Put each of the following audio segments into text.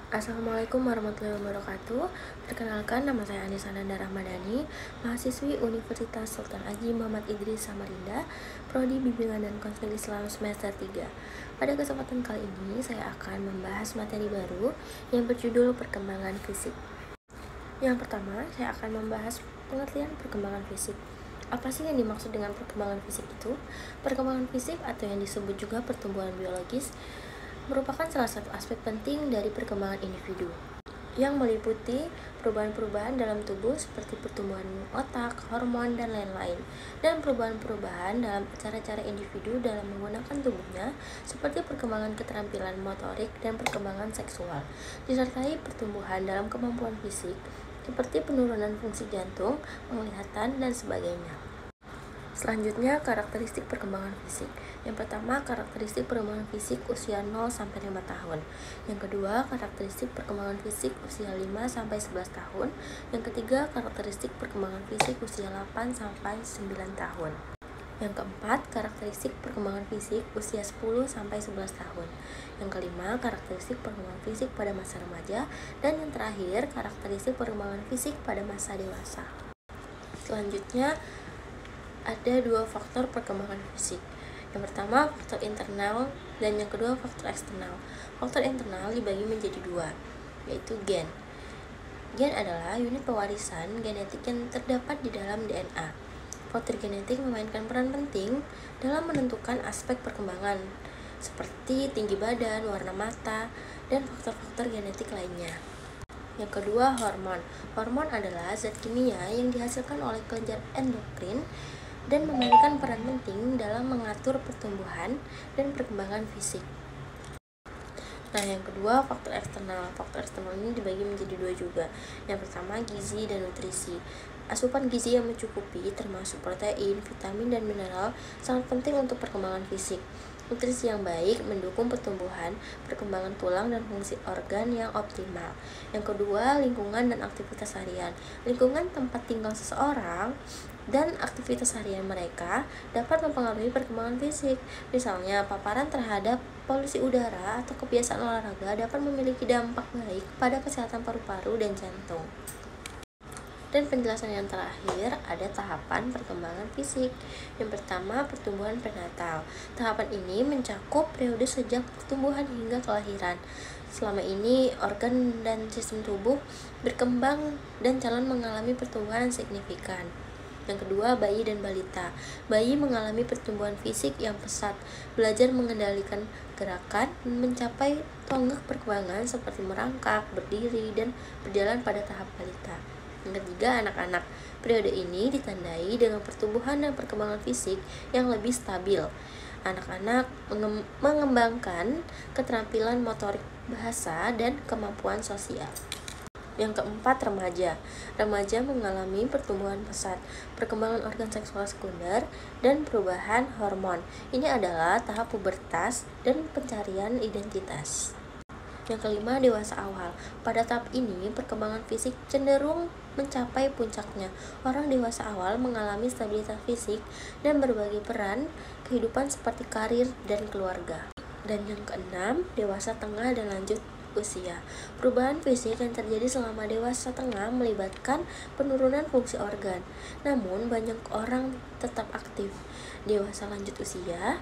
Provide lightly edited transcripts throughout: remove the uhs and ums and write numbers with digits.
Assalamualaikum warahmatullahi wabarakatuh. Perkenalkan, nama saya Anissa Nanda Rahmadani, mahasiswi Universitas Sultan Haji Muhammad Idris Samarinda, Prodi Bimbingan dan Konseling Islam semester 3. Pada kesempatan kali ini, saya akan membahas materi baru yang berjudul Perkembangan Fisik. Yang pertama, saya akan membahas pengertian perkembangan fisik. Apa sih yang dimaksud dengan perkembangan fisik itu? Perkembangan fisik atau yang disebut juga pertumbuhan biologis merupakan salah satu aspek penting dari perkembangan individu yang meliputi perubahan-perubahan dalam tubuh seperti pertumbuhan otak, hormon, dan lain-lain, dan perubahan-perubahan dalam cara-cara individu dalam menggunakan tubuhnya seperti perkembangan keterampilan motorik dan perkembangan seksual, disertai pertumbuhan dalam kemampuan fisik seperti penurunan fungsi jantung, penglihatan, dan sebagainya. Selanjutnya, karakteristik perkembangan fisik. Yang pertama, karakteristik perkembangan fisik usia 0-5 tahun. Yang kedua, karakteristik perkembangan fisik usia 5-11 tahun. Yang ketiga, karakteristik perkembangan fisik usia 8-9 tahun. Yang keempat, karakteristik perkembangan fisik usia 10-11 tahun. Yang kelima, karakteristik perkembangan fisik pada masa remaja. Dan yang terakhir, karakteristik perkembangan fisik pada masa dewasa. Selanjutnya, ada dua faktor perkembangan fisik. Yang pertama, faktor internal, dan yang kedua, faktor eksternal. Faktor internal dibagi menjadi dua, yaitu gen. Gen adalah unit pewarisan genetik yang terdapat di dalam DNA. Faktor genetik memainkan peran penting dalam menentukan aspek perkembangan, seperti tinggi badan, warna mata, dan faktor-faktor genetik lainnya. Yang kedua, hormon. Hormon adalah zat kimia yang dihasilkan oleh kelenjar endokrin dan memainkan peran penting dalam mengatur pertumbuhan dan perkembangan fisik. Nah, yang kedua, faktor eksternal. Faktor eksternal ini dibagi menjadi dua juga. Yang pertama, gizi dan nutrisi. Asupan gizi yang mencukupi termasuk protein, vitamin, dan mineral sangat penting untuk perkembangan fisik. Nutrisi yang baik mendukung pertumbuhan, perkembangan tulang, dan fungsi organ yang optimal. Yang kedua, lingkungan dan aktivitas harian. Lingkungan tempat tinggal seseorang dan aktivitas harian mereka dapat mempengaruhi perkembangan fisik. Misalnya, paparan terhadap polusi udara atau kebiasaan olahraga dapat memiliki dampak baik pada kesehatan paru-paru dan jantung. Dan penjelasan yang terakhir, ada tahapan perkembangan fisik. Yang pertama, pertumbuhan prenatal. Tahapan ini mencakup periode sejak pertumbuhan hingga kelahiran. Selama ini, organ dan sistem tubuh berkembang dan calon mengalami pertumbuhan signifikan. Yang kedua, bayi dan balita. Bayi mengalami pertumbuhan fisik yang pesat, belajar mengendalikan gerakan, mencapai tonggak perkembangan seperti merangkak, berdiri, dan berjalan pada tahap balita. Yang ketiga, anak-anak. Periode ini ditandai dengan pertumbuhan dan perkembangan fisik yang lebih stabil. Anak-anak mengembangkan keterampilan motorik, bahasa, dan kemampuan sosial. Yang keempat, remaja. Remaja mengalami pertumbuhan pesat, perkembangan organ seksual sekunder, dan perubahan hormon. Ini adalah tahap pubertas dan pencarian identitas. Yang kelima, dewasa awal. Pada tahap ini, perkembangan fisik cenderung mencapai puncaknya. Orang dewasa awal mengalami stabilitas fisik dan berbagi peran kehidupan seperti karir dan keluarga. Dan yang keenam, dewasa tengah dan lanjut usia. Perubahan fisik yang terjadi selama dewasa tengah melibatkan penurunan fungsi organ. Namun, banyak orang tetap aktif. Dewasa lanjut usia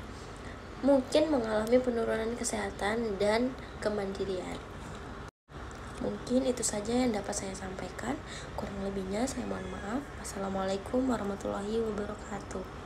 mungkin mengalami penurunan kesehatan dan kemandirian. Mungkin itu saja yang dapat saya sampaikan. Kurang lebihnya saya mohon maaf. Wassalamualaikum warahmatullahi wabarakatuh.